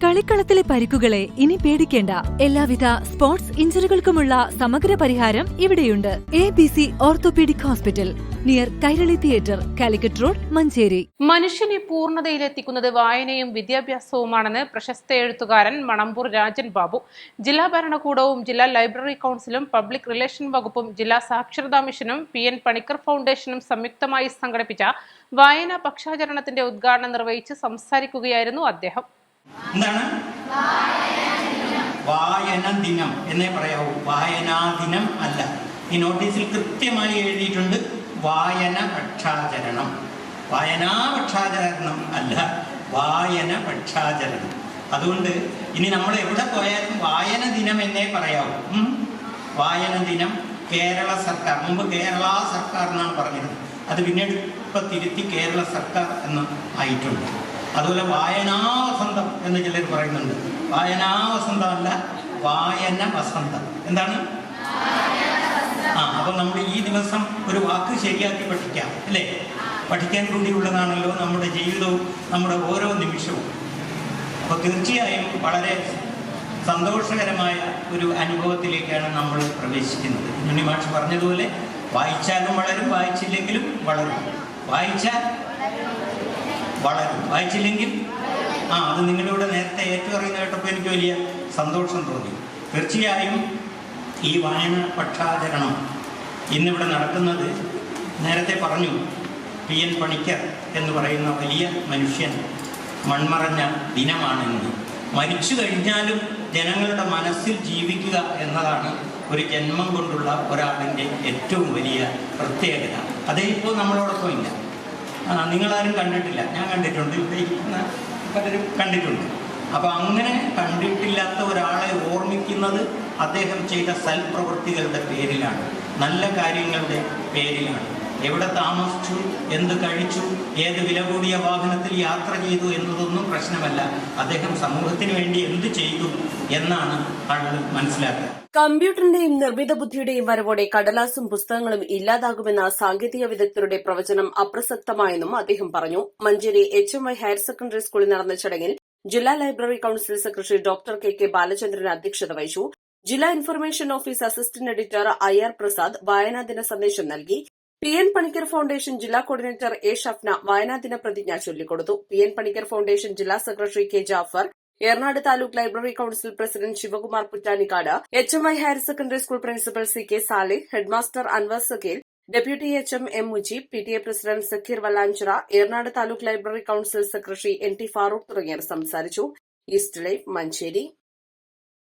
കളിക്കളത്തിലെ പരിക്കുകളെ ഇനി പേടിക്കേണ്ട. എല്ലാവിധ സ്പോർട്സ് ഇഞ്ചുറികൾക്കുമുള്ള സമഗ്ര പരിഹാരം ഇവിടെയുണ്ട്. ABC orthopaedic hospital, near Kairali theatre, Calicut road, Manjeri. മനുഷ്യനെ പൂർണ്ണതയിലെത്തിക്കുന്നത് വായനയും വിദ്യാഭ്യാസവുമാണെന്ന് പ്രശസ്ത എഴുത്തുകാരൻ മണമ്പൂർ രാജൻ ബാബു. ജില്ലാ ഭരണകൂടവും ജില്ലാ ലൈബ്രറി കൗൺസിലും പബ്ലിക് റിലേഷൻ വകുപ്പും ജില്ലാ സാക്ഷരതാ മിഷനും PN പണിക്കർ ഫൗണ്ടേഷനും സംയുക്തമായി സംഘടിപ്പിച്ച വായനാ പക്ഷാചരണത്തിന്റെ ഉദ്ഘാടനം നിർവഹിച്ച് സംസാരിക്കുകയായിരുന്നു അദ്ദേഹം. എന്താണ് വായന ദിനം എന്നേ പറയാവൂ, വായനാ ദിനം അല്ല. ഈ നോട്ടീസിൽ കൃത്യമായി എഴുതിയിട്ടുണ്ട് വായന പക്ഷാചരണം. വായനാ പക്ഷാചരണം അല്ല, വായന പക്ഷാചരണം. അതുകൊണ്ട് ഇനി നമ്മൾ എവിടെ പോയാലും വായന ദിനം എന്നേ പറയാവൂ. വായന ദിനം കേരള സർക്കാർ, മുമ്പ് കേരള സർക്കാർ എന്നാണ് പറഞ്ഞത്, അത് പിന്നീട് ഇപ്പം തിരുത്തി കേരള സർക്കാർ എന്ന് ആയിട്ടുണ്ട്. അതുപോലെ വായനാ വസന്തം എന്ന് ചിലർ പറയുന്നുണ്ട്. വായനാ വസന്തം അല്ല, വായന വസന്തം. എന്താണ്? അപ്പോൾ നമ്മൾ ഈ ദിവസം ഒരു വാക്ക് ശരിയാക്കി പഠിക്കാം, അല്ലേ? പഠിക്കാൻ കൂടിയുള്ളതാണല്ലോ നമ്മുടെ ജീവിതവും നമ്മുടെ ഓരോ നിമിഷവും. അപ്പോൾ തീർച്ചയായും വളരെ സന്തോഷകരമായ ഒരു അനുഭവത്തിലേക്കാണ് നമ്മൾ പ്രവേശിക്കുന്നത്. ഉണ്ണിമാഷ് പറഞ്ഞതുപോലെ വായിച്ചാലും വളരും, വായിച്ചില്ലെങ്കിലും വളരും. വായിച്ചാൽ വളരും, വായിച്ചില്ലെങ്കിൽ അത് നിങ്ങളിവിടെ നേരത്തെ ഏറ്റുപറയുന്ന കേട്ടപ്പോൾ എനിക്ക് വലിയ സന്തോഷം തോന്നി. തീർച്ചയായും ഈ വായന പക്ഷാചരണം ഇന്നിവിടെ നടക്കുന്നത്, നേരത്തെ പറഞ്ഞു, PN പണിക്കർ എന്ന് പറയുന്ന വലിയ മനുഷ്യൻ മൺമറഞ്ഞ ദിനമാണെന്ന്. മരിച്ചു കഴിഞ്ഞാലും ജനങ്ങളുടെ മനസ്സിൽ ജീവിക്കുക എന്നതാണ് ഒരു ജന്മം കൊണ്ടുള്ള ഒരാളിൻ്റെ ഏറ്റവും വലിയ പ്രത്യേകത. അതേ ഇപ്പോൾ നമ്മളോടൊപ്പം ഇല്ല. നിങ്ങളാരും കണ്ടിട്ടില്ല, ഞാൻ കണ്ടിട്ടുണ്ട്, ഇവിടെ പലരും കണ്ടിട്ടുണ്ട്. അപ്പോൾ അങ്ങനെ കണ്ടിട്ടില്ലാത്ത ഒരാളെ ഓർമ്മിക്കുന്നത് അദ്ദേഹം ചെയ്ത സൽപ്രവൃത്തികളുടെ പേരിലാണ്, നല്ല കാര്യങ്ങളുടെ പേരിലാണ്. എവിടെ താമസിച്ചു, എന്ത് കഴിച്ചു, ഏത് വില കൂടിയ വാഹനത്തിൽ യാത്ര ചെയ്തു എന്നതൊന്നും പ്രശ്നമല്ല. അദ്ദേഹം സമൂഹത്തിന് വേണ്ടി എന്ത് ചെയ്തു എന്നാണ് ആളുകൾ മനസ്സിലാക്കുക. കമ്പ്യൂട്ടറിന്റെയും നിർമ്മിത ബുദ്ധിയുടെയും വരവോടെ കടലാസും പുസ്തകങ്ങളും ഇല്ലാതാകുമെന്ന സാങ്കേതിക വിദഗ്ധരുടെ പ്രവചനം അപ്രസക്തമായെന്നും അദ്ദേഹം പറഞ്ഞു. മഞ്ചേരി HMY ഹയർ സെക്കൻഡറി സ്കൂളിൽ നടന്ന ചടങ്ങിൽ ജില്ലാ library council secretary doctor KK Balachandran അധ്യക്ഷത വഹിച്ചു. ജില്ലാ information office assistant editor IR Prasad വായനാദിന സന്ദേശം നൽകി. PN പണിക്കർ ഫൗണ്ടേഷൻ ജില്ലാ കോർഡിനേറ്റർ A ഷഫ്ന വായനാദിന പ്രതിജ്ഞ ചൊല്ലിക്കൊടുത്തു. PN പണിക്കർ ഫൗണ്ടേഷൻ ജില്ലാ secretary K Jafar, Eranad taluk library council president Sivakumar Puttanikkad, HMY higher secondary school principal CK Salih, headmaster Anwar Sakeel, deputy HM M Mujeeb, PTA president Sakeer Vallanchira, Eranad taluk library council secretary NT Farooq തുടങ്ങിയവർ സംസാരിച്ചു. East live, Manjeri.